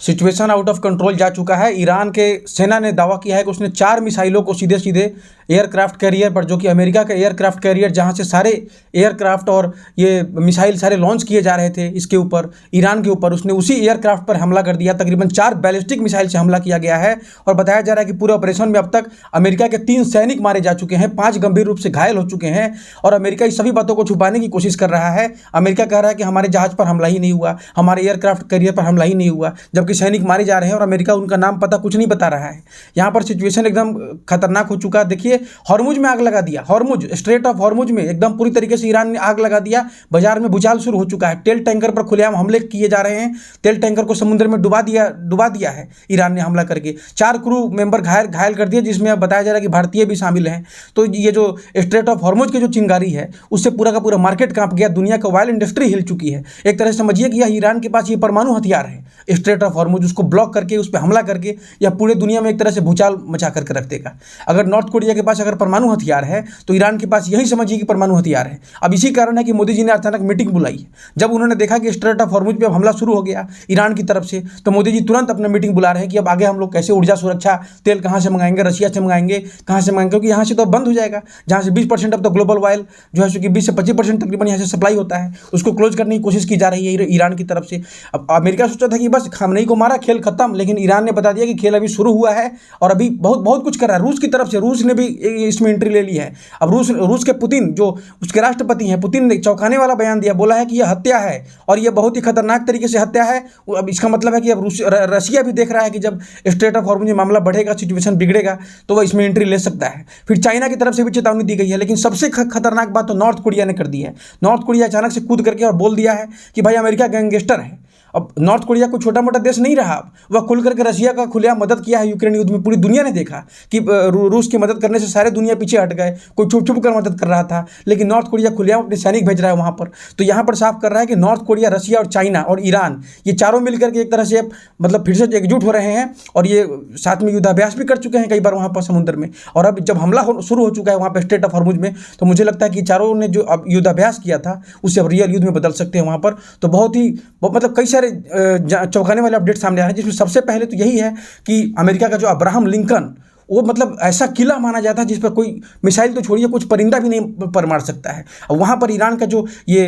Situation out of control जा चुका है। ईरान के सेना ने दावा किया है कि उसने 4 मिसाइलों को सीधे सीधे एयरक्राफ्ट कैरियर पर, जो कि अमेरिका का एयरक्राफ्ट कैरियर जहां से सारे एयरक्राफ्ट और ये मिसाइल सारे लॉन्च किए जा रहे थे, इसके ऊपर, ईरान के ऊपर, उसने उसी एयरक्राफ्ट पर हमला कर दिया। तकरीबन 4 बैलिस्टिक मिसाइल से हमला किया गया है और बताया जा रहा है कि पूरे ऑपरेशन में अब तक अमेरिका के 3 सैनिक मारे जा चुके हैं, 5 गंभीर रूप से घायल हो चुके हैं। और अमेरिका इस सभी बातों को छुपाने की कोशिश कर रहा है। अमेरिका कह रहा है कि हमारे जहाज पर हमला ही नहीं हुआ, हमारे एयरक्राफ्ट कैरियर पर हमला ही नहीं हुआ, जबकि सैनिक मारे जा रहे हैं और अमेरिका उनका नाम पता कुछ नहीं बता रहा है। यहाँ पर सिचुएशन एकदम खतरनाक हो चुका है। देखिए, हॉर्मुज में आग लगा दिया, हॉर्मुज, स्ट्रेट ऑफ हॉर्मुज में एकदम पूरी तरीके से ईरान ने आग लगा दिया। बाजार में भूचाल शुरू हो चुका है। तेल टैंकर पर खुलेआम हमले किए जा रहे हैं। तेल टैंकर को समुद्र में डुबा दिया है ईरान ने हमला करके। 4 क्रू मेंबर घायल कर दिए, जिसमें अब बताया जा रहा है कि भारतीय भी शामिल हैं। तो ये जो स्ट्रेट ऑफ हॉर्मुज की जो चिंगारी है, उससे पूरा का पूरा मार्केट कांप गया। दुनिया का ऑयल इंडस्ट्री हिल चुकी है। एक तरह से समझिए कि यह ईरान के पास ये परमाणु हथियार है। स्ट्रेट ऑफ हॉर्मुज, उसको ब्लॉक करके उस पर हमला करके यह पूरे दुनिया में एक तरह से भूचाल मचा करके रख देगा। अगर नॉर्थ कोरिया के पास अगर परमाणु हथियार है, तो ईरान के पास यही समझिए कि परमाणु हथियार है। अब इसी कारण है कि मोदी जी ने अचानक मीटिंग बुलाई है। जब उन्होंने देखा कि स्ट्रेट ऑफ हॉर्मुज पे अब हमला शुरू हो गया ईरान की तरफ से, तो मोदी जी तुरंत अपना मीटिंग बुला रहे हैं कि अब आगे हम लोग कैसे ऊर्जा सुरक्षा, तेल कहाँ से मंगाएंगे, रशिया से मंगाएंगे, कहाँ से मंगाएंगे, क्योंकि यहाँ से तो बंद हो जाएगा। जहाँ से 20% अब तो ग्लोबल ऑयल जो है, कि 20 से 25% तकरीबन यहाँ से सप्लाई होता है, उसको क्लोज करने की कोशिश की जा रही है ईरान की तरफ से। अब अमेरिका सोचा था कि बस खामनेई को मारा, खेल खत्म, लेकिन ईरान ने बता दिया कि खेल अभी शुरू हुआ है और अभी बहुत बहुत कुछ कर रहा है। रूस की तरफ से, रूस ने भी इसमें एंट्री ले ली है। अब रूस के पुतिन, जो उसके राष्ट्रपति हैं, पुतिन ने चौंकाने वाला बयान दिया, बोला है कि यह हत्या है और यह बहुत ही खतरनाक तरीके से हत्या है। अब इसका मतलब है कि अब रशिया भी देख रहा है कि जब स्ट्रेट ऑफ हॉर्मुज में मामला बढ़ेगा, सिचुएशन बिगड़ेगा, तो वह इसमें एंट्री ले सकता है। फिर चाइना की तरफ से भी चेतावनी दी गई है। लेकिन सबसे खतरनाक बात तो नॉर्थ कोरिया ने कर दी है। नॉर्थ कोरिया अचानक से कूद करके और बोल दिया है कि भाई अमेरिका गैंगस्टर है। अब नॉर्थ कोरिया कोई छोटा मोटा देश नहीं रहा, वह खुल करके रशिया का खुलेआम मदद किया है यूक्रेन युद्ध में। पूरी दुनिया ने देखा कि रूस की मदद करने से सारे दुनिया पीछे हट गए। कोई छुप छुप कर मदद कर रहा था, लेकिन नॉर्थ कोरिया खुलेआम अपने सैनिक भेज रहा है वहाँ पर। तो यहाँ पर साफ कर रहा है कि नॉर्थ कोरिया, रशिया और चाइना और ईरान, ये चारों मिलकर के एक तरह से मतलब फिर से एकजुट हो रहे हैं और ये साथ में युद्धाभ्यास भी कर चुके हैं कई बार वहाँ पर समुद्र में। और अब जब हमला शुरू हो चुका है वहाँ पर स्ट्रेट ऑफ हॉर्मुज में, तो मुझे लगता है कि चारों ने जो अब युद्धाभ्यास किया था उससे अब रियल युद्ध में बदल सकते हैं वहाँ पर। तो बहुत ही मतलब कई सारे चौंकाने वाले अपडेट सामने आ रहे हैं, जिसमें सबसे पहले तो यही है कि अमेरिका का जो अब्राहम लिंकन, वो मतलब ऐसा किला माना जाता है जिस पर कोई मिसाइल तो छोड़िए, कुछ परिंदा भी नहीं पर मार सकता है। और वहाँ पर ईरान का जो ये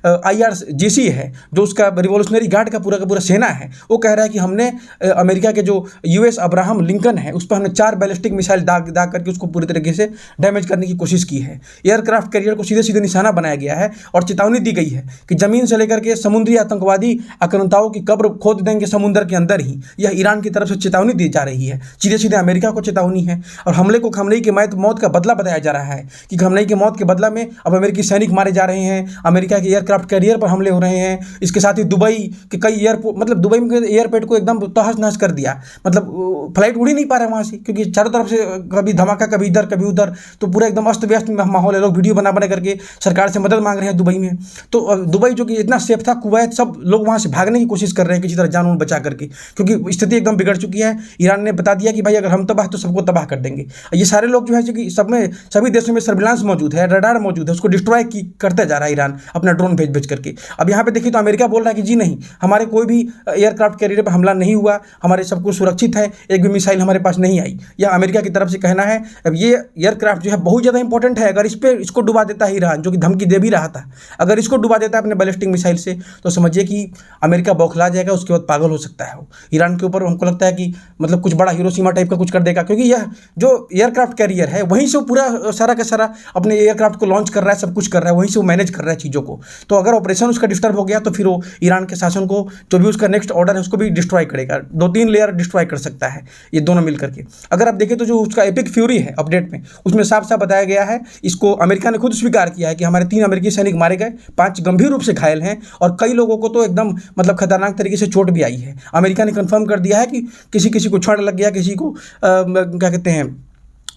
IRGC है, जो उसका रिवोल्यूशनरी गार्ड का पूरा सेना है, वो कह रहा है कि हमने अमेरिका के जो US अब्राहम लिंकन है, उस पर हमने 4 बैलिस्टिक मिसाइल दाग करके उसको पूरी तरीके से डैमेज करने की कोशिश की है। एयरक्राफ्ट कैरियर को सीधे सीधे निशाना बनाया गया है और चेतावनी दी गई है कि जमीन से लेकर के समुद्री आतंकवादी आक्रांताओं की कब्र खोद देंगे समुद्र के अंदर ही। यह ईरान की तरफ से चेतावनी दी जा रही है, सीधे सीधे अमेरिका को चेतावनी है। और हमले को खमनेई की मौत का बदला बताया जा रहा है कि खमनेई की मौत के बदला में अब अमेरिकी सैनिक मारे जा रहे हैं, अमेरिका के एयरक्राफ्ट कैरियर पर हमले हो रहे हैं। इसके साथ ही दुबई के कई एयरपोर्ट, मतलब दुबई में एयरपोर्ट को एकदम तहस नहस कर दिया। मतलब फ्लाइट उड़ ही नहीं पा रहा है वहाँ से, क्योंकि चारों तरफ से कभी धमाका, कभी इधर कभी उधर, तो पूरा एकदम अस्त व्यस्त माहौल है। लोग वीडियो बना करके सरकार से मदद मांग रहे हैं दुबई में। तो दुबई जो कि इतना सेफ था, कुवैत, सब लोग वहाँ से भागने की कोशिश कर रहे हैं किसी तरह जान बचा करके, क्योंकि स्थिति एकदम बिगड़ चुकी है। ईरान ने बता दिया कि भाई अगर हम तबाह तो सबको तबाह कर देंगे। ये सारे लोग जो है कि सभी देशों में सर्विलांस मौजूद है, रडार मौजूद है, उसको डिस्ट्रॉय करते जा रहा है ईरान अपना ड्रोन भेज करके। अब यहाँ पे देखिए तो अमेरिका बोल रहा है कि जी नहीं, हमारे कोई भी एयरक्राफ्ट कैरियर पर हमला नहीं हुआ, हमारे सब कुछ सुरक्षित है, एक भी मिसाइल हमारे पास नहीं आई। यह अमेरिका की तरफ से कहना है। अब ये एयरक्राफ्ट जो है बहुत ज़्यादा इंपॉर्टेंट है। अगर इसको डुबा देता है ईरान, जो कि धमकी दे भी रहा था, अगर इसको डुबा देता है अपने बैलिस्टिक मिसाइल से, तो समझिए कि अमेरिका बौखला जाएगा, उसके बाद पागल हो सकता है वो ईरान के ऊपर। हमको लगता है कि मतलब कुछ बड़ा हिरोशिमा टाइप का कुछ कर देगा, क्योंकि यह जो एयरक्राफ्ट कैरियर है वहीं से वो पूरा सारा का सारा अपने एयरक्राफ्ट को लॉन्च कर रहा है, सब कुछ कर रहा है, वहीं से वो मैनेज कर रहा है चीज़ों को। तो अगर ऑपरेशन उसका डिस्टर्ब हो गया तो फिर वो ईरान के शासन को, जो भी उसका नेक्स्ट ऑर्डर है, उसको भी डिस्ट्रॉय करेगा। 2-3 लेयर डिस्ट्रॉय कर सकता है ये दोनों मिल करके। अगर आप देखें तो जो उसका एपिक फ्यूरी है अपडेट में, उसमें साफ साफ बताया गया है, इसको अमेरिका ने खुद स्वीकार किया है कि हमारे 3 अमेरिकी सैनिक मारे गए, 5 गंभीर रूप से घायल हैं और कई लोगों को तो एकदम मतलब खतरनाक तरीके से चोट भी आई है। अमेरिका ने कंफर्म कर दिया है कि किसी को क्षण लग गया, किसी को क्या कहते हैं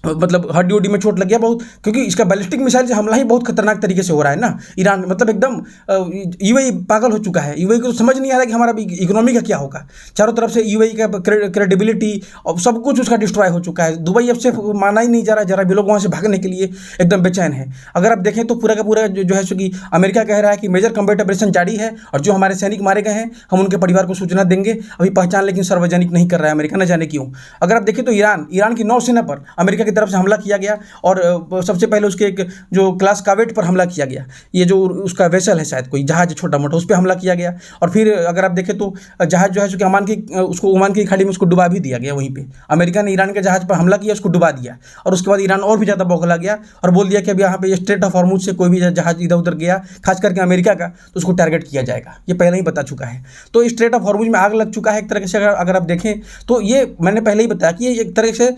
मतलब हड्डी उड्डी में चोट लग गया बहुत, क्योंकि इसका बैलिस्टिक मिसाइल से हमला ही बहुत खतरनाक तरीके से हो रहा है ना ईरान में। मतलब एकदम यूएई पागल हो चुका है। यूएई को तो समझ नहीं आ रहा कि हमारा इकोनॉमी का क्या होगा। चारों तरफ से यूएई का क्रेडिबिलिटी और सब कुछ उसका डिस्ट्रॉय हो चुका है। दुबई अब से माना ही नहीं जा रहा, जरा भी लोग वहाँ से भागने के लिए एकदम बेचैन है। अगर आप देखें तो पूरा का पूरा जो है सो कि अमेरिका कह रहा है कि मेजर कम्बैट ऑपरेशन जारी है और जो हमारे सैनिक मारे गए हैं हम उनके परिवार को सूचना देंगे। अभी पहचान लेकिन सार्वजनिक नहीं कर रहा है अमेरिका, न जाने क्यों। अगर आप देखें तो ईरान की नौसेना पर अमेरिका की तरफ से हमला किया गया और सबसे पहले उसके एक जो क्लास कावेट पर हमला किया गया। ये जो उसका वेसल है, शायद कोई जहाज छोटा मोटा, उस पर हमला किया गया। और फिर अगर आप देखें तो जहाज जो है कि ओमान की खाड़ी में उसको डुबा भी दिया गया। वहीं पे अमेरिका ने ईरान के जहाज पर हमला किया, उसको डुबा दिया। और उसके बाद ईरान और भी ज़्यादा बौखला गया और बोल दिया कि अब यहाँ पे स्ट्रेट ऑफ हॉर्मुज से कोई भी जहाज इधर उधर गया, खास करके अमेरिका का, तो उसको टारगेट किया जाएगा। ये पहले ही बता चुका है। तो स्ट्रेट ऑफ हॉर्मुज में आग लग चुका है एक तरह से। अगर आप देखें तो ये मैंने पहले ही बताया कि ये एक तरह से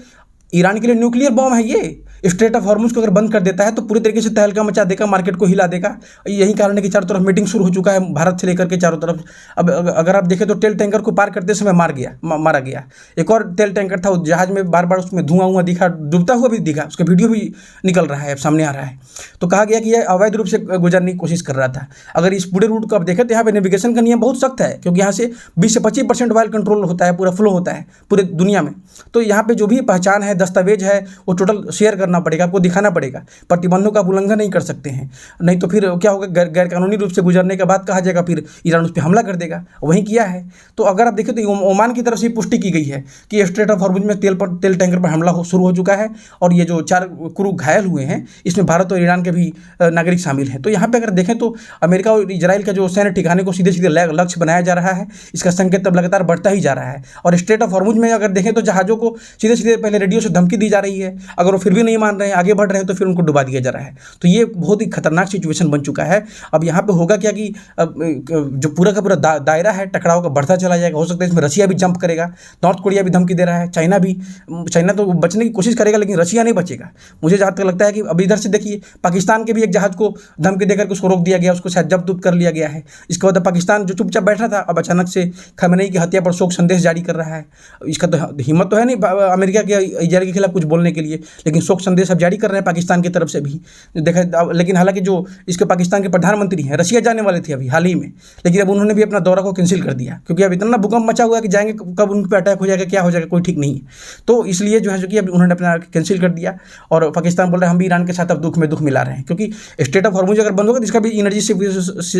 ईरान के लिए न्यूक्लियर बॉम्ब है। ये स्ट्रेट ऑफ हॉर्मुज को अगर बंद कर देता है तो पूरी तरीके से तहलका मचा देगा, मार्केट को हिला देगा। यही कारण है कि चारों तरफ मीटिंग शुरू हो चुका है भारत से लेकर के चारों तरफ। अब अगर आप देखें तो तेल टैंकर को पार करते समय मारा गया। एक और तेल टैंकर था, उस जहाज में बार बार उसमें धुआं दिखा, डूबता हुआ भी दिखा, उसका वीडियो भी निकल रहा है, अब सामने आ रहा है। तो कहा गया कि यह अवैध रूप से गुजरने की कोशिश कर रहा था। अगर इस पूरे रूट को आप देखें तो यहाँ पे नेविगेशन का नियम बहुत सख्त है, क्योंकि यहाँ से 20 से 25% ऑयल कंट्रोल होता है, पूरा फ्लो होता है पूरे दुनिया में। तो यहाँ पे जो भी पहचान है, दस्तावेज है, वो टोटल शेयर करना पड़ेगा, आपको दिखाना पड़ेगा। प्रतिबंधों का उल्लंघन नहीं कर सकते हैं, नहीं तो फिर क्या होगा, गैर कानूनी रूप से गुजरने के बाद कहा जाएगा फिर ईरान उस पर हमला कर देगा। वहीं किया है। तो अगर आप देखें तो ओमान की तरफ से पुष्टि की गई है कि स्ट्रेट ऑफ हॉर्मुज में तेल टैंकर पर हमला शुरू हो चुका है और ये जो 4 क्रू घायल हुए हैं इसमें भारत और ईरान के भी नागरिक शामिल हैं। तो यहाँ पे अगर देखें तो अमेरिका और इजराइल का जो सैन्य ठिकाने को सीधे सीधे लक्ष्य बनाया जा रहा है, इसका संकेत अब लगातार बढ़ता ही जा रहा है। और स्ट्रेट ऑफ हॉर्मुज में अगर देखें तो जहाज़ों को सीधे सीधे पहले रेडियो से धमकी दी जा रही है, अगर वो फिर भी नहीं मान रहे हैं, आगे बढ़ रहे हैं, तो फिर उनको डुबा दिया जा रहा है। तो ये बहुत ही खतरनाक सिचुएशन बन चुका है। अब यहाँ पे होगा क्या कि जो पूरा का पूरा दायरा है टकराव का बढ़ता चला जाएगा। हो सकता है इसमें रशिया भी जंप करेगा, नॉर्थ कोरिया भी धमकी दे रहा है, चाइना तो बचने की कोशिश करेगा, लेकिन रशिया नहीं बचेगा। मुझे जहाँ तक लगता है कि अब इधर से देखिए पाकिस्तान के भी एक जहाज को धमकी देकर उसको रोक दिया गया, उसको शायद जब्त कर लिया गया है। इसके बाद पाकिस्तान जो चुपचाप बैठा था, अब अचानक से खamenei की हत्या पर शोक संदेश जारी कर रहा है। इसका तो हिम्मत तो है नहीं अमेरिका के इजराइल के खिलाफ कुछ बोलने के लिए, लेकिन शोक संदेश अब जारी कर रहे हैं पाकिस्तान की तरफ से भी देखा। लेकिन हालांकि जो इसके पाकिस्तान के प्रधानमंत्री हैं रशिया जाने वाले थे अभी हाल ही में, लेकिन अब उन्होंने भी अपना दौरा को कैंसिल कर दिया, क्योंकि अब इतना भूकंप मचा हुआ है कि जाएंगे कब उन पर अटैक हो जाएगा, क्या हो जाएगा, कोई ठीक नहीं है। तो इसलिए जो है जो कि अब उन्होंने अपना कैंसिल कर दिया और पाकिस्तान बोल रहे हैं हम भी ईरान के साथ अब दुख में दुख मिला रहे हैं, क्योंकि स्ट्रेट ऑफ हॉर्मुज अगर बंद होगा तो इसका भी एनर्जी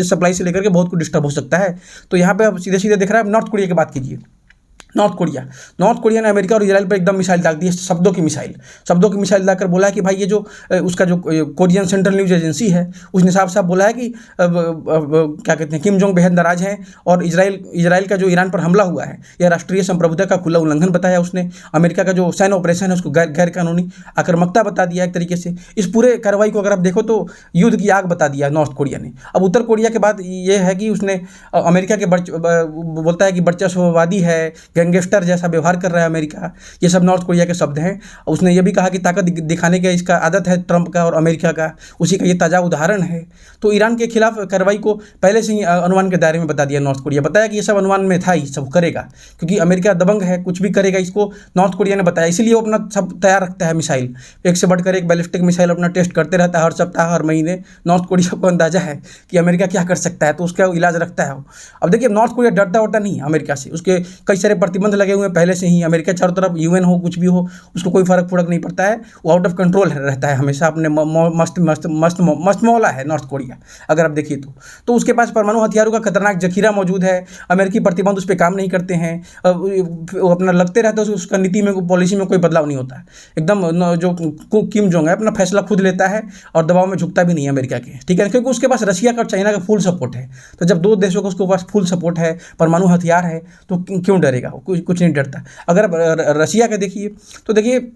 सप्लाई से लेकर के बहुत कुछ डिस्टर्ब हो सकता है। तो यहाँ पे अब सीधे सीधे दिख रहा है। नॉर्थ कोरिया की बात कीजिए। नॉर्थ कोरिया ने अमेरिका और इजराइल पर एकदम मिसाइल दाग दी है, शब्दों की मिसाइल दागकर बोला है कि भाई ये जो उसका जो कोरियन सेंट्रल न्यूज़ एजेंसी है उसने साफ साफ बोला है कि क्या कहते हैं किम जोंग बेहद नाराज हैं और इजराइल का जो ईरान पर हमला हुआ है यह राष्ट्रीय संप्रभुता का खुला उल्लंघन बताया उसने। अमेरिका का जो सैन्य ऑपरेशन है उसको गैर कानूनी आक्रामकता बता दिया एक तरीके से। इस पूरे कार्रवाई को अगर आप देखो तो युद्ध की आग बता दिया नॉर्थ कोरिया ने। अब उत्तर कोरिया के बाद ये है कि उसने अमेरिका के बोलता है कि वर्चस्ववादी है, गैंगस्टर जैसा व्यवहार कर रहा है अमेरिका। ये सब नॉर्थ कोरिया के शब्द हैं। उसने ये भी कहा कि ताकत दिखाने का इसका आदत है ट्रंप का और अमेरिका का, उसी का ये ताज़ा उदाहरण है। तो ईरान के खिलाफ कार्रवाई को पहले से ही अनुमान के दायरे में बता दिया नॉर्थ कोरिया। बताया कि ये सब अनुमान में था, ही सब करेगा, क्योंकि अमेरिका दबंग है, कुछ भी करेगा इसको नॉर्थ कोरिया ने बताया। इसीलिए वो अपना सब तैयार रखता है मिसाइल, एक से बढ़कर एक बैलिस्टिक मिसाइल अपना टेस्ट करते रहता है हर सप्ताह हर महीने। नॉर्थ कोरिया को अंदाजा है कि अमेरिका क्या कर सकता है, तो उसका इलाज रखता है वो। अब देखिए नॉर्थ कोरिया डरता वरता नहीं है अमेरिका से, उसके कई सारे प्रतिबंध लगे हुए हैं पहले से ही। अमेरिका चारों तरफ यूएन हो कुछ भी हो उसको कोई फर्क नहीं पड़ता है, वो आउट ऑफ कंट्रोल रहता है हमेशा, अपने मस्त मौला है नॉर्थ कोरिया अगर आप देखिए तो उसके पास परमाणु हथियारों का खतरनाक जखीरा मौजूद है। अमेरिकी प्रतिबंध उस पर काम नहीं करते हैं, वो अपना लगते रहते हैं, उसका नीति में पॉलिसी में कोई बदलाव नहीं होता है। एकदम जो किम जोंग है अपना फैसला खुद लेता है और दबाव में झुकता भी नहीं है अमेरिका के, ठीक है, क्योंकि उसके पास रशिया का और चाइना का फुल सपोर्ट है। तो जब दो देशों का उसके पास फुल सपोर्ट है, परमाणु हथियार है, तो क्यों डरेगा वो, कुछ नहीं डरता। अगर आप रशिया का देखिए तो देखिए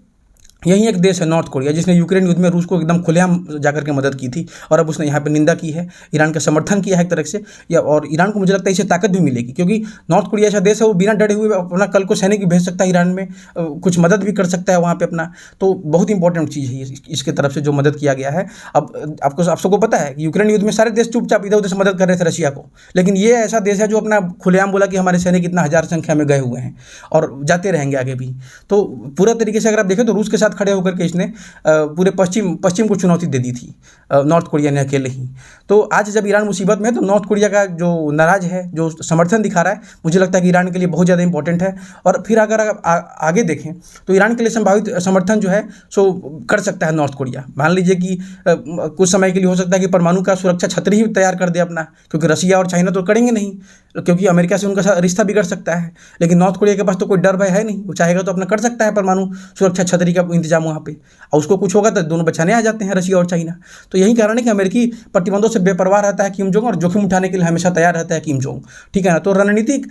यही एक देश है नॉर्थ कोरिया जिसने यूक्रेन युद्ध में रूस को एकदम खुलेआम जाकर के मदद की थी और अब उसने यहाँ पे निंदा की है, ईरान का समर्थन किया है एक तरह से, या और ईरान को मुझे लगता है इससे ताकत भी मिलेगी, क्योंकि नॉर्थ कोरिया ऐसा देश है वो बिना डरे हुए अपना कल को सैनिक भी भेज सकता है ईरान में, कुछ मदद भी कर सकता है वहाँ पर अपना। तो बहुत इंपॉर्टेंट चीज़ है इसके तरफ से जो मदद किया गया है। अब आप सबको पता है कि यूक्रेन युद्ध में सारे देश चुपचाप इधर उधर से मदद कर रहे थे रशिया को, लेकिन ये ऐसा देश है जो अपना खुलेआम बोला कि हमारे सैनिक इतना हज़ार संख्या में गए हुए हैं और जाते रहेंगे आगे भी। तो पूरा तरीके से अगर आप देखें तो रूस के साथ खड़े होकर के इसने पूरे पश्चिम को चुनौती दे दी थी, नॉर्थ कोरिया ने अकेले ही। तो आज जब ईरान मुसीबत में है तो नॉर्थ कोरिया का जो नाराज है, जो समर्थन दिखा रहा है, मुझे लगता है कि ईरान के लिए बहुत ज़्यादा इंपॉर्टेंट है। और फिर अगर आगे देखें तो ईरान के लिए संभावित समर्थन जो है सो कर सकता है नॉर्थ कोरिया। मान लीजिए कि कुछ समय के लिए हो सकता है कि परमाणु का सुरक्षा छतरी ही तैयार कर दे अपना, क्योंकि रसिया और चाइना तो करेंगे नहीं, क्योंकि अमेरिका से उनका रिश्ता बिगड़ सकता है। लेकिन नॉर्थ कोरिया के पास तो कोई डर भय है नहीं, वो चाहेगा तो अपना कर सकता है परमाणु सुरक्षा छतरी का इंतजाम वहाँ पे, और उसको कुछ होगा तो दोनों बचाने आ जाते हैं, रसिया और चाइना। तो यही कारण है कि अमेरिकी प्रतिबंधों से बेपरवाह रहता है किम जोंग, और जोखिम उठाने के लिए हमेशा तैयार रहता है किम जोंग, ठीक है ना। तो रणनीतिक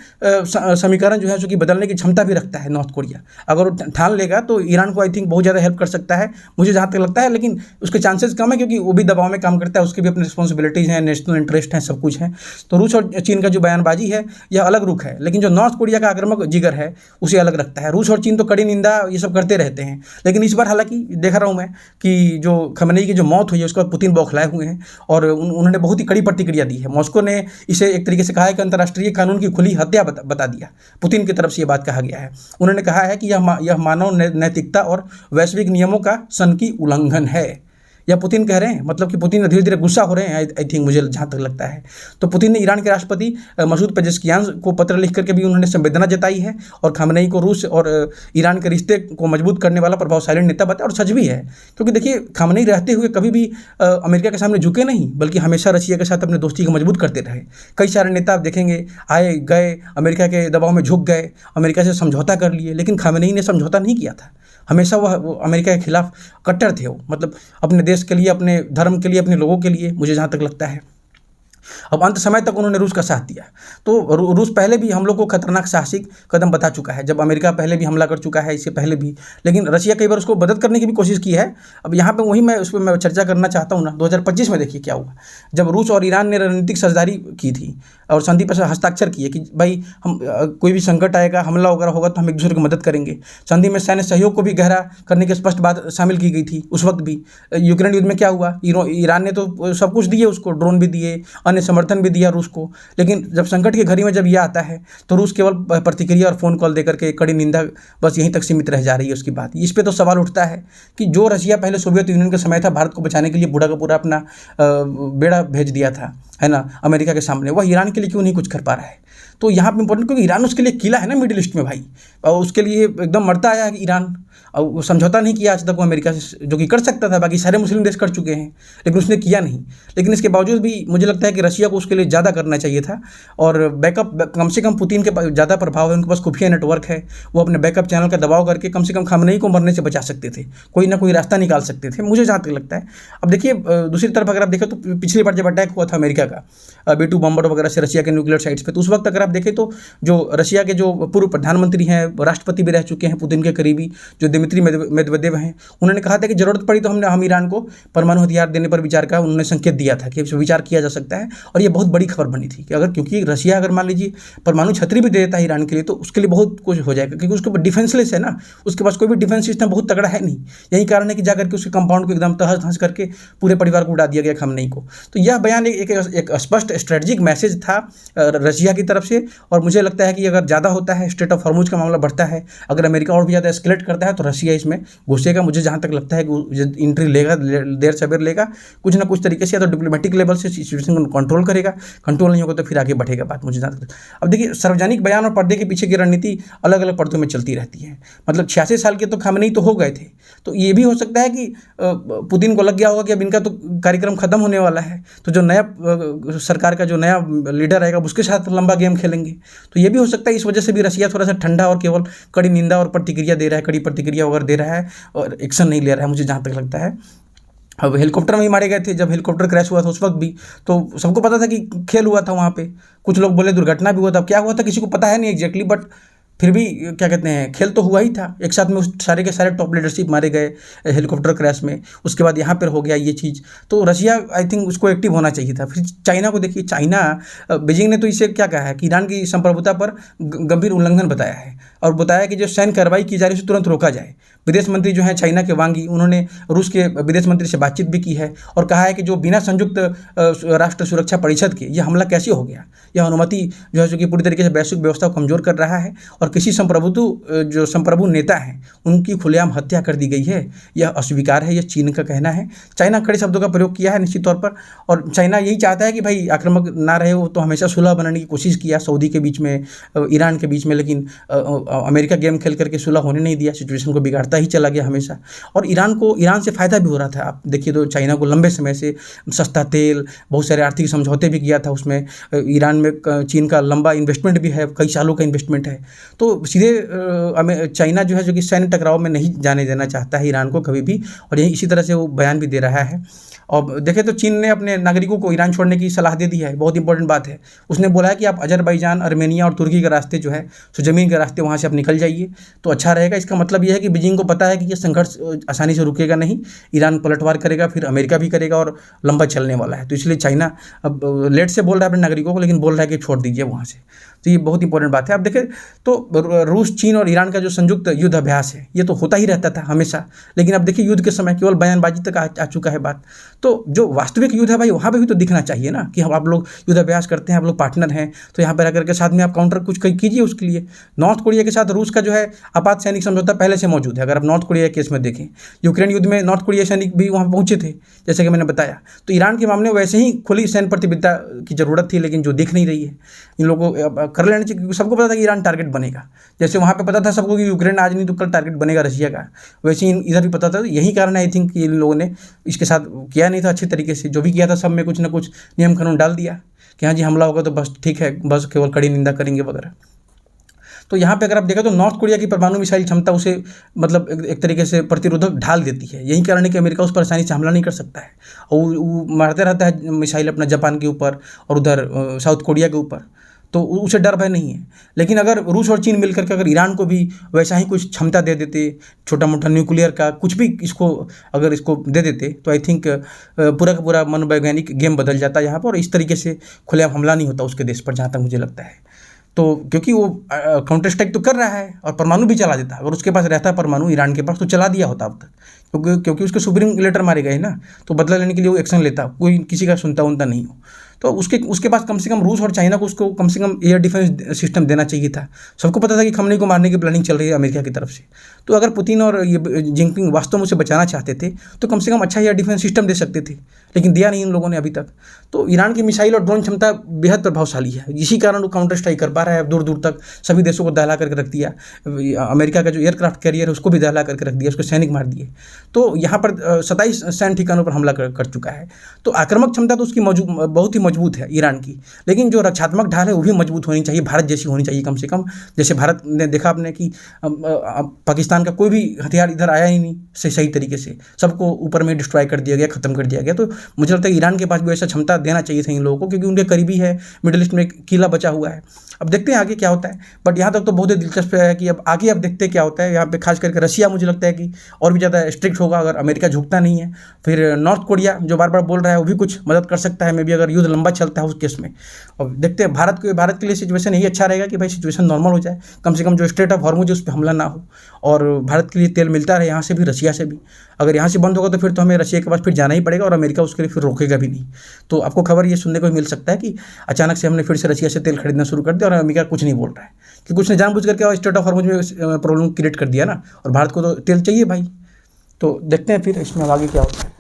समीकरण जो है जो कि बदलने की क्षमता भी रखता है नॉर्थ कोरिया। अगर वो ठान लेगा तो ईरान को आई थिंक बहुत ज़्यादा हेल्प कर सकता है, मुझे जहाँ तक लगता है। लेकिन उसके चांसेस कम है, क्योंकि वो भी दबाव में काम करता है, उसकी भी अपनी रिस्पॉन्सिबिलिटीज़ हैं, नेशनल इंटरेस्ट हैं, सब कुछ है। तो रूस और चीन का जो बयानबाजी है यह अलग रुख है, लेकिन जो नॉर्थ कोरिया का आक्रामक जिगर है उसे अलग रखता है। रूस और चीन तो कड़ी निंदा ये सब करते रहते हैं, लेकिन इस बार हालांकि देख रहा हूँ मैं कि जो खमेनेई की जो मौत हुई है उसके बाद पुतिन बौखलाए हुए हैं, और उन्होंने बहुत ही कड़ी प्रतिक्रिया दी है। मॉस्को ने इसे एक तरीके से कहा है कि अंतर्राष्ट्रीय कानून की खुली हत्या बता दिया। पुतिन की तरफ से ये बात कहा गया है। उन्होंने कहा है कि यह मानव नैतिकता और वैश्विक नियमों का सनकी उल्लंघन है, या पुतिन कह रहे हैं। मतलब कि पुतिन धीरे धीरे गुस्सा हो रहे हैं आई थिंक, मुझे जहाँ तक लगता है। तो पुतिन ने ईरान के राष्ट्रपति मसूद पेजेश्कियान को पत्र लिख करके भी उन्होंने संवेदना जताई है, और खमेनेई को रूस और ईरान के रिश्ते को मजबूत करने वाला प्रभावशाली नेता बताया। और सच भी है, क्योंकि देखिए खमेनेई रहते हुए कभी भी अमेरिका के सामने झुके नहीं, बल्कि हमेशा रशिया के साथ अपनी दोस्ती को मजबूत करते रहे। कई सारे नेता आप देखेंगे आए गए, अमेरिका के दबाव में झुक गए, अमेरिका से समझौता कर लिए, लेकिन खमेनेई ने समझौता नहीं किया था। हमेशा वो अमेरिका के खिलाफ कट्टर थे। वो मतलब अपने देश के लिए, अपने धर्म के लिए, अपने लोगों के लिए, मुझे जहाँ तक लगता है। अब अंत समय तक उन्होंने रूस का साथ दिया। तो रूस पहले भी हम लोग को खतरनाक साहसिक कदम बता चुका है, जब अमेरिका पहले भी हमला कर चुका है, इससे पहले भी। लेकिन रशिया कई बार उसको मदद करने की भी कोशिश की है। अब यहाँ पे वही मैं उस पर मैं चर्चा करना चाहता हूँ ना। 2025 में देखिए क्या हुआ, जब रूस और ईरान ने रणनीतिक साझेदारी की थी और संधि पर हस्ताक्षर किए कि भाई हम कोई भी संकट आएगा, हमला वगैरह होगा तो हम एक दूसरे की मदद करेंगे। संधि में सैन्य सहयोग को भी गहरा करने की स्पष्ट बात शामिल की गई थी उस वक्त भी। यूक्रेन युद्ध में क्या हुआ, ईरान ने तो सब कुछ दिए उसको, ड्रोन भी दिए, अन्य समर्थन भी दिया रूस को। लेकिन जब संकट की घड़ी में जब यह आता है तो रूस केवल प्रतिक्रिया और फ़ोन कॉल देकर के कड़ी निंदा, बस यहीं तक सीमित रह जा रही है उसकी बात। इस पे तो सवाल उठता है कि जो रशिया पहले सोवियत यूनियन के समय था भारत को बचाने के लिए पूरा का पूरा अपना बेड़ा भेज दिया था, है ना, अमेरिका के सामने, वह ईरान के लिए क्यों नहीं कुछ कर पा रहा है। तो यहाँ पे इंपॉर्टेंट, क्योंकि ईरान उसके लिए किला है ना मिडिल ईस्ट में भाई, और उसके लिए एकदम मरता आया है ईरान, और वो समझौता नहीं किया आज तक वो अमेरिका से, जो कि कर सकता था। बाकी सारे मुस्लिम देश कर चुके हैं, लेकिन उसने किया नहीं। लेकिन इसके बावजूद भी मुझे लगता है कि रशिया को उसके लिए ज़्यादा करना चाहिए था, और बैकअप कम से कम पुतिन के पास ज़्यादा प्रभाव है, उनके पास खुफिया नेटवर्क है, वो अपने बैकअप चैनल का दबाव करके कम से कम खमेनेई को मरने से बचा सकते थे, कोई ना कोई रास्ता निकाल सकते थे, मुझे जहाँ तक लगता है। अब देखिए दूसरी तरफ अगर आप देखें तो पिछली बार जब अटैक हुआ था अमेरिका का B-2 बम्बर वगैरह से रशिया के न्यूक्लियर साइट्स पे, तो उस वक्त अगर आप देखें तो जो रशिया के जो पूर्व प्रधानमंत्री हैं, राष्ट्रपति भी रह चुके हैं पुतिन के करीबी, जो दिमित्री मेदवेदेव हैं, उन्होंने कहा था कि ज़रूरत पड़ी तो हम ईरान को परमाणु हथियार देने पर विचार का उन्होंने संकेत दिया था कि विचार किया जा सकता है। और ये बहुत बड़ी खबर बनी थी कि अगर, क्योंकि रशिया अगर मान लीजिए परमाणु छतरी भी दे देता है ईरान के लिए तो उसके लिए बहुत कुछ हो जाएगा, क्योंकि उसके पास डिफेंसलेस है ना, उसके पास कोई भी डिफेंस सिस्टम बहुत तगड़ा है नहीं। यही कारण है कि जाकर के उसके कंपाउंड को एकदम तहस नहस करके पूरे परिवार को उड़ा दिया गया खमेनेई को। तो यह बयान एक स्पष्ट स्ट्रेटजिक मैसेज था रशिया की तरफ से, और मुझे लगता है कि अगर ज़्यादा होता है, स्ट्रेट ऑफ हॉर्मुज का मामला बढ़ता है, अगर अमेरिका और भी ज़्यादा एस्केलेट करता है तो रशिया इसमें घुसेगा। मुझे जहाँ तक लगता है कि एंट्री लेगा, देर सवेर लेगा, कुछ ना कुछ तरीके से, या तो डिप्लोमेटिक लेवल से सिचुएशन को कंट्रोल करेगा, कंट्रोल नहीं होगा तो फिर आगे बढ़ेगा बात, मुझे जहाँ तक। अब देखिए सार्वजनिक बयान और पर्दे के पीछे की रणनीति अलग अलग पर्दों में चलती रहती है। मतलब 86 साल के तो खमेनेई तो हो गए थे, तो ये भी हो सकता है कि पुतिन को लग गया होगा कि अब इनका तो कार्यक्रम खत्म होने वाला है, तो जो नया सरकार का जो नया लीडर आएगा उसके साथ लंबा गेम खेलेंगे। तो ये भी हो सकता है इस वजह से भी रशिया थोड़ा सा ठंडा और केवल कड़ी निंदा और प्रतिक्रिया दे रहा है, कड़ी प्रतिक्रिया वगैरह दे रहा है और एक्शन नहीं ले रहा है, मुझे जहाँ तक लगता है। अब हेलीकॉप्टर में ही मारे गए थे, जब हेलीकॉप्टर क्रैश हुआ था उस वक्त भी तो सबको पता था कि खेल हुआ था वहाँ पे। कुछ लोग बोले दुर्घटना भी हुआ था, अब क्या हुआ था किसी को पता है नहीं एग्जैक्टली, बट फिर भी क्या कहते हैं, खेल तो हुआ ही था। एक साथ में उस सारे के सारे टॉप लीडरशिप मारे गए हेलीकॉप्टर क्रैश में, उसके बाद यहाँ पर हो गया ये चीज़। तो रशिया आई थिंक उसको एक्टिव होना चाहिए था। फिर चाइना को देखिए, चाइना बीजिंग ने तो इसे क्या कहा है कि ईरान की संप्रभुता पर गंभीर उल्लंघन बताया है, और बताया कि जो सैन्य कार्रवाई की जा रही है उसे तुरंत रोका जाए। विदेश मंत्री जो हैं चाइना के वांग यी, उन्होंने रूस के विदेश मंत्री से बातचीत भी की है और कहा है कि जो बिना संयुक्त राष्ट्र सुरक्षा परिषद के ये हमला कैसे हो गया, यह अनुमति जो है कि पूरी तरीके से वैश्विक व्यवस्था को कमजोर कर रहा है और और किसी जो संप्रभु नेता हैं उनकी खुलेआम हत्या कर दी गई है, यह अस्वीकार है, यह चीन का कहना है। चाइना कड़े शब्दों का प्रयोग किया है निश्चित तौर पर, और चाइना यही चाहता है कि भाई आक्रामक ना रहे, वो तो हमेशा सुलह बनाने की कोशिश किया सऊदी के बीच में, ईरान के बीच में, लेकिन अमेरिका गेम खेल करके सुलह होने नहीं दिया, सिचुएशन को बिगाड़ता ही चला गया हमेशा। और ईरान से फ़ायदा भी हो रहा था। आप देखिए तो चाइना को लंबे समय से सस्ता तेल, बहुत सारे आर्थिक समझौते भी किया था उसमें। ईरान में चीन का लंबा इन्वेस्टमेंट भी है, कई सालों का इन्वेस्टमेंट है। तो सीधे चाइना जो है, जो कि सैन्य टकराव में नहीं जाने देना चाहता है ईरान को कभी भी, और यही इसी तरह से वो बयान भी दे रहा है। और देखें तो चीन ने अपने नागरिकों को ईरान छोड़ने की सलाह दे दी है, बहुत इंपॉर्टेंट बात है। उसने बोला है कि आप अजरबैजान, अर्मेनिया और तुर्की के रास्ते जो है, तो ज़मीन के रास्ते वहाँ से आप निकल जाइए तो अच्छा रहेगा। इसका मतलब यह है कि बीजिंग को पता है कि ये संघर्ष आसानी से रुकेगा नहीं, ईरान पलटवार करेगा, फिर अमेरिका भी करेगा और लंबा चलने वाला है। तो इसलिए चाइना अब लेट से बोल रहा है अपने नागरिकों को, लेकिन बोल रहा है कि छोड़ दीजिए वहाँ से। तो ये बहुत इंपॉर्टेंट बात है। अब देखें तो रूस, चीन और ईरान का जो संयुक्त युद्ध अभ्यास है, ये तो होता ही रहता था हमेशा, लेकिन अब देखिए युद्ध के समय केवल बयानबाजी तक आ चुका है बात। तो जो वास्तविक युद्ध है भाई, वहाँ पे भी तो दिखना चाहिए ना कि हम आप लोग युद्ध अभ्यास करते हैं, आप लोग पार्टनर हैं, तो यहाँ पर आकर के साथ में आप काउंटर कुछ कीजिए उसके लिए। नॉर्थ कोरिया के साथ रूस का जो है आपात सैनिक समझौता पहले से मौजूद है। अगर आप नॉर्थ कोरिया केस में देखें, यूक्रेन युद्ध में नॉर्थ कोरिया सैनिक भी वहाँ पहुँचे थे, जैसे कि मैंने बताया। तो ईरान के मामले में वैसे ही खुली सैन्य प्रतिबद्धता की ज़रूरत थी, लेकिन जो दिख नहीं रही है। इन लोगों को कर लेना चाहिए, क्योंकि सबको पता था कि ईरान टारगेट बनेगा। जैसे वहाँ पे पता था सबको कि यूक्रेन आज नहीं तो कल टारगेट बनेगा रशिया का, वैसे ही इधर भी पता था। यही कारण है आई थिंक इन लोगों ने इसके साथ किया नहीं था अच्छे तरीके से। जो भी किया था सब में कुछ ना कुछ नियम कानून डाल दिया कि हाँ जी हमला होगा तो बस ठीक है, बस केवल कड़ी निंदा करेंगे वगैरह। तो यहाँ पे अगर आप देखें तो नॉर्थ कोरिया की परमाणु मिसाइल क्षमता उसे मतलब एक तरीके से प्रतिरोधक ढाल देती है। यही कारण है कि अमेरिका उस पर आसानी से हमला नहीं कर सकता है, और वो मारते रहता है मिसाइल अपना जापान के ऊपर और उधर साउथ कोरिया के ऊपर, तो उसे डर भय नहीं है। लेकिन अगर रूस और चीन मिलकर के अगर ईरान को भी वैसा ही कुछ क्षमता दे देते, छोटा मोटा न्यूक्लियर का कुछ भी इसको अगर इसको दे देते, तो आई थिंक पूरा का पूरा मनोवैज्ञानिक गेम बदल जाता है यहाँ पर, और इस तरीके से खुलेआम हमला नहीं होता उसके देश पर, जहाँ तक मुझे लगता है। तो क्योंकि वो काउंटर स्ट्राइक तो कर रहा है और परमाणु भी चला देता, अगर उसके पास रहता है परमाणु ईरान के पास तो चला दिया होता अब तक, क्योंकि उसके सुप्रीम लेटर मारे गए ना, तो बदला लेने के लिए वो एक्शन लेता, कोई किसी का सुनता उनता नहीं हो। तो उसके पास कम से कम रूस और चाइना को उसको कम से कम एयर डिफेंस सिस्टम देना चाहिए था। सबको पता था कि खमनी को मारने की प्लानिंग चल रही है अमेरिका की तरफ से। तो अगर पुतिन और ये जिनपिंग वास्तव में उसे बचाना चाहते थे तो कम से कम अच्छा एयर डिफेंस सिस्टम दे सकते थे, लेकिन दिया नहीं इन लोगों ने अभी तक। तो ईरान की मिसाइल और ड्रोन क्षमता बेहद प्रभावशाली है, इसी कारण वो काउंटर स्ट्राइक कर पा रहा है। दूर दूर तक सभी देशों को दहला करके रख दिया। अमेरिका का जो एयरक्राफ्ट कैरियर है उसको भी दहला करके रख दिया, उसके सैनिक मार दिए। तो यहाँ पर 27 सैन्य ठिकानों पर हमला कर चुका है। तो आक्रामक क्षमता तो उसकी बहुत ही मजबूत है ईरान की, लेकिन जो रक्षात्मक ढाल है वो भी मजबूत होनी चाहिए, भारत जैसी होनी चाहिए कम से कम। जैसे भारत ने देखा आपने कि पाकिस्तान का कोई भी हथियार इधर आया ही नहीं सही तरीके से, सबको ऊपर में डिस्ट्रॉय कर दिया गया, खत्म कर दिया गया। तो मुझे लगता है ईरान के पास भी ऐसा क्षमता देना चाहिए था इन लोगों को, क्योंकि उनके करीबी है, मिडिल ईस्ट में एक किला बचा हुआ है। अब देखते हैं आगे क्या होता है, बट यहाँ तक तो बहुत ही दिलचस्प है कि अब आगे अब देखते हैं क्या होता है। यहाँ पे खास करके रशिया मुझे लगता है कि और भी ज़्यादा स्ट्रिक्ट होगा अगर अमेरिका झुकता नहीं है। फिर नॉर्थ कोरिया जो बार बार बोल रहा है वो भी कुछ मदद कर सकता है, मे भी अगर युद्ध लंबा चलता है उस केस में। और देखते हैं भारत के लिए सिचुएशन यही अच्छा रहेगा कि भाई सिचुएशन नॉर्मल हो जाए, कम से कम जो स्ट्रेट ऑफ हॉर्मुज उस पर हमला ना हो, और भारत के लिए तेल मिलता रहे यहाँ से भी, रशिया से भी। अगर यहाँ से बंद होगा तो फिर तो हमें रशिया के पास फिर जाना ही पड़ेगा, और अमेरिका उसके लिए फिर रोकेगा भी नहीं। तो आपको खबर ये सुनने को मिल सकता है कि अचानक से हमने फिर से रशिया से तेल खरीदना शुरू कर दिया और अमेरिका कुछ नहीं बोल रहा है, क्योंकि उसने जानबूझ करके स्ट्रेट ऑफ हॉर्मुज में प्रॉब्लम क्रिएट कर दिया ना, और भारत को तो तेल चाहिए भाई। तो देखते हैं फिर इसमें आगे क्या होता है।